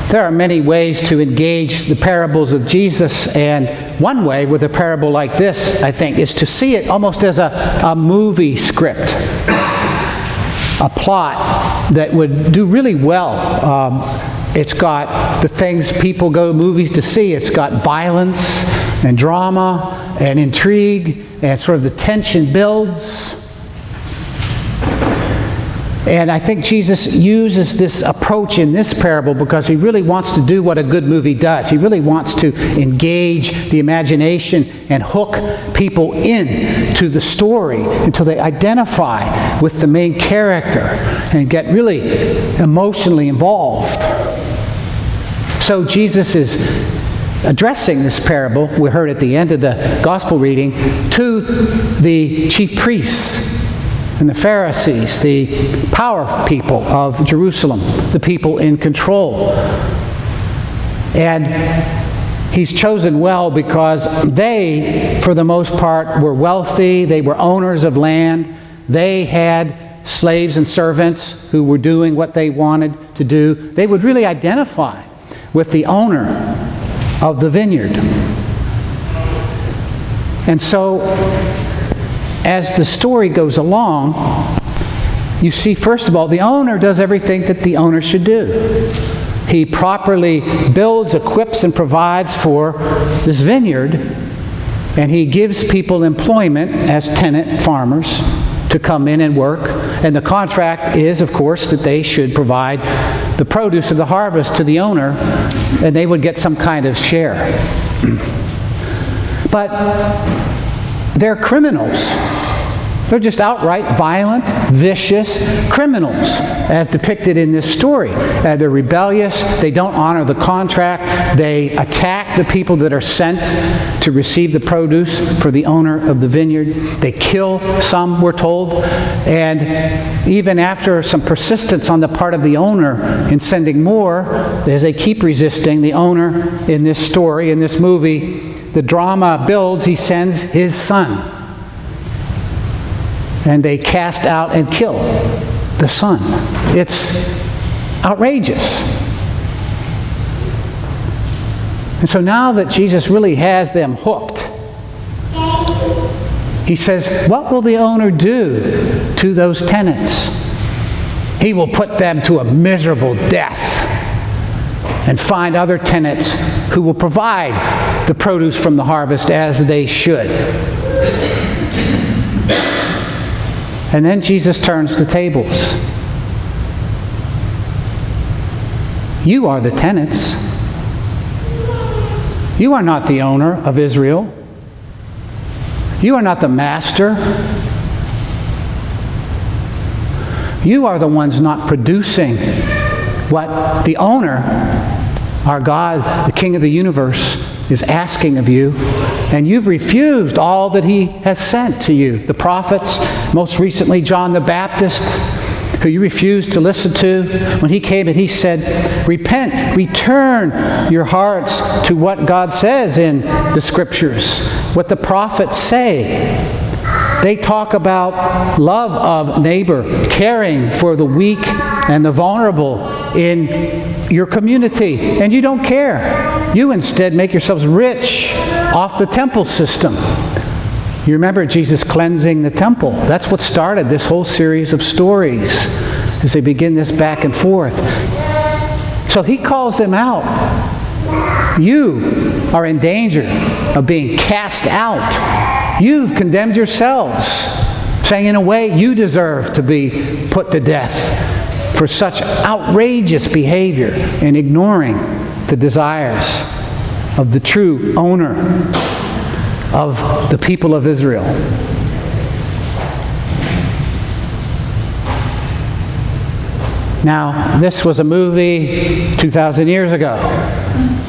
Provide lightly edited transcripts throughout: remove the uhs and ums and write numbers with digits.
There are many ways to engage the parables of Jesus, and one way with a parable like this, I think, is to see it almost as a movie script, a plot that would do really well. It's got the things people go to movies to see. It's got violence and drama and intrigue, and sort of the tension builds. And I think Jesus uses this approach in this parable because he really wants to do what a good movie does. He really wants to engage the imagination and hook people in to the story until they identify with the main character and get really emotionally involved. So Jesus is addressing this parable, we heard at the end of the gospel reading, to the chief priests and the Pharisees, the power people of Jerusalem, the people in control. And he's chosen well because they, for the most part, were wealthy. They were owners of land. They had slaves and servants who were doing what they wanted to do. They would really identify with the owner of the vineyard. And so, as the story goes along, you see, first of all, the owner does everything that the owner should do. He properly builds, equips, and provides for this vineyard, and he gives people employment as tenant farmers to come in and work. And the contract is, of course, that they should provide the produce of the harvest to the owner, and they would get some kind of share. But they're criminals. They're just outright violent, vicious criminals, as depicted in this story. They're rebellious. They don't honor the contract. They attack the people that are sent to receive the produce for the owner of the vineyard. They kill some, we're told. And even after some persistence on the part of the owner in sending more, as they keep resisting, the owner in this story, in this movie, the drama builds, he sends his son. And they cast out and kill the son. It's outrageous. And so now that Jesus really has them hooked, he says, what will the owner do to those tenants? He will put them to a miserable death and find other tenants who will provide the produce from the harvest as they should. And then Jesus turns the tables. You are the tenants. You are not the owner of Israel. You are not the master. You are the ones not producing what the owner, our God, the King of the universe, is asking of you, and you've refused all that he has sent to you. The prophets, most recently John the Baptist, who you refused to listen to when he came and he said, repent, return your hearts to what God says in the Scriptures, what the prophets say. They talk about love of neighbor, caring for the weak and the vulnerable in your community, and you don't care. You instead make yourselves rich off the temple system. You remember Jesus cleansing the temple. That's what started this whole series of stories as they begin this back and forth. So he calls them out. You are in danger of being cast out. You've condemned yourselves, saying in a way you deserve to be put to death for such outrageous behavior in ignoring the desires of the true owner of the people of Israel. Now, this was a movie 2,000 years ago.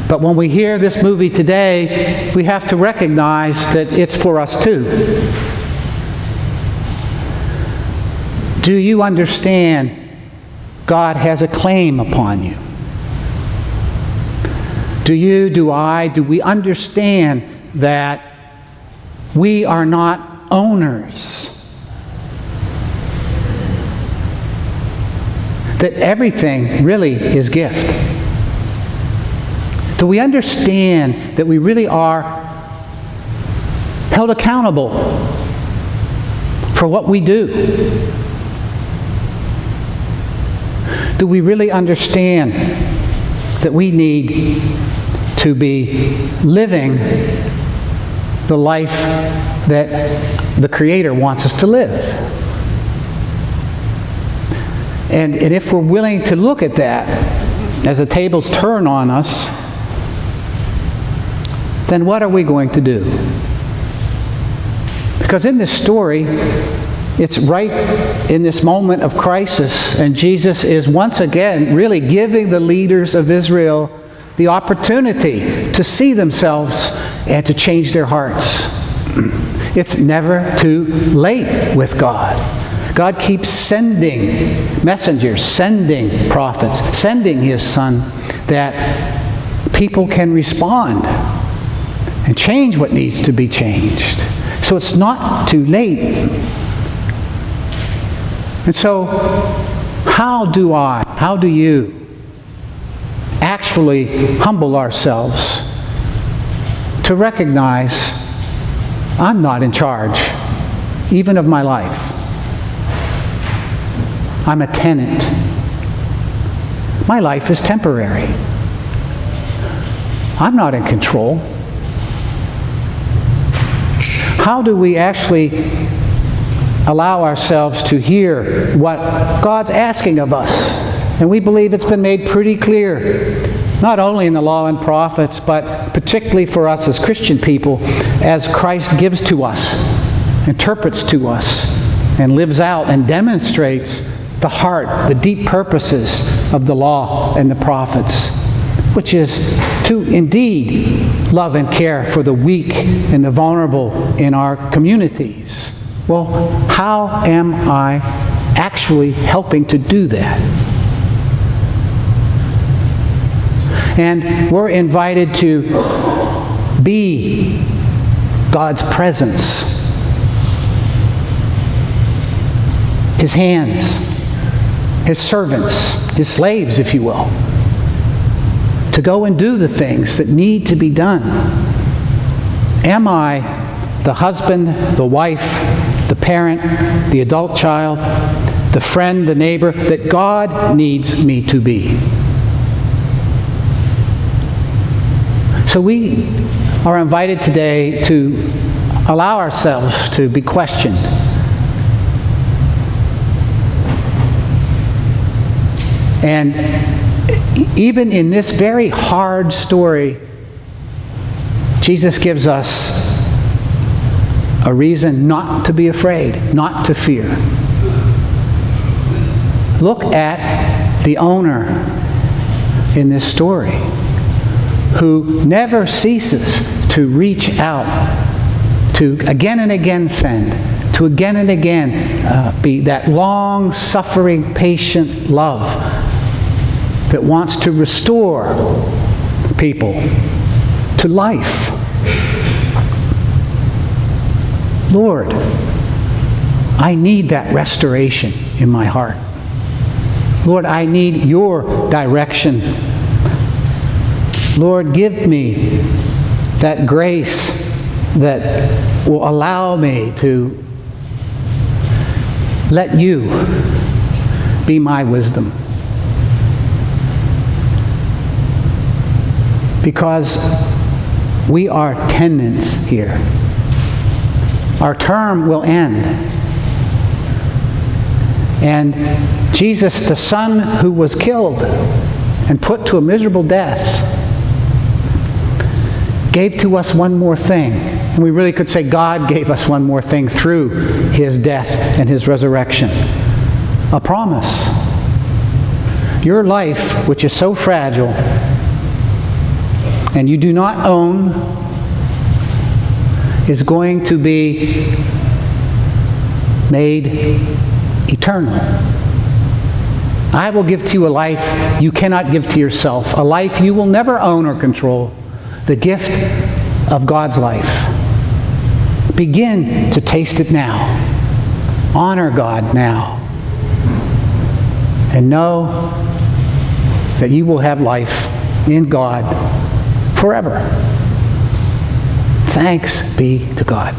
But when we hear this movie today, we have to recognize that it's for us too. Do you understand God has a claim upon you? Do we understand that we are not owners? That everything really is gift. Do we understand that we really are held accountable for what we do? Do we really understand that we need to be living the life that the Creator wants us to live? And if we're willing to look at that as the tables turn on us, then what are we going to do? Because in this story, it's right in this moment of crisis, and Jesus is once again really giving the leaders of Israel the opportunity to see themselves and to change their hearts. It's never too late with God. God keeps sending messengers, sending prophets, sending His Son, that people can respond and change what needs to be changed. So it's not too late. And so, how do you actually humble ourselves to recognize I'm not in charge, even of my life? I'm a tenant. My life is temporary. I'm not in control. How do we actually allow ourselves to hear what God's asking of us? And we believe it's been made pretty clear, not only in the law and prophets, but particularly for us as Christian people, as Christ gives to us, interprets to us, and lives out and demonstrates the heart, the deep purposes of the law and the prophets, which is to indeed love and care for the weak and the vulnerable in our communities. Well, how am I actually helping to do that? And we're invited to be God's presence, His hands, His servants, His slaves, if you will, to go and do the things that need to be done. Am I the husband, the wife, the parent, the adult child, the friend, the neighbor that God needs me to be? So we are invited today to allow ourselves to be questioned. And even in this very hard story, Jesus gives us a reason not to be afraid, not to fear. Look at the owner in this story, who never ceases to reach out, to again and again send, to again and again be that long-suffering, patient love that wants to restore people to life. Lord, I need that restoration in my heart. Lord, I need your direction. Lord, give me that grace that will allow me to let you be my wisdom. Because we are tenants here. Our term will end. And Jesus, the Son who was killed and put to a miserable death, gave to us one more thing. And we really could say God gave us one more thing through His death and His resurrection. A promise. Your life, which is so fragile, and you do not own, is going to be made eternal. I will give to you a life you cannot give to yourself, a life you will never own or control, the gift of God's life. Begin to taste it now. Honor God now. And know that you will have life in God forever. Thanks be to God.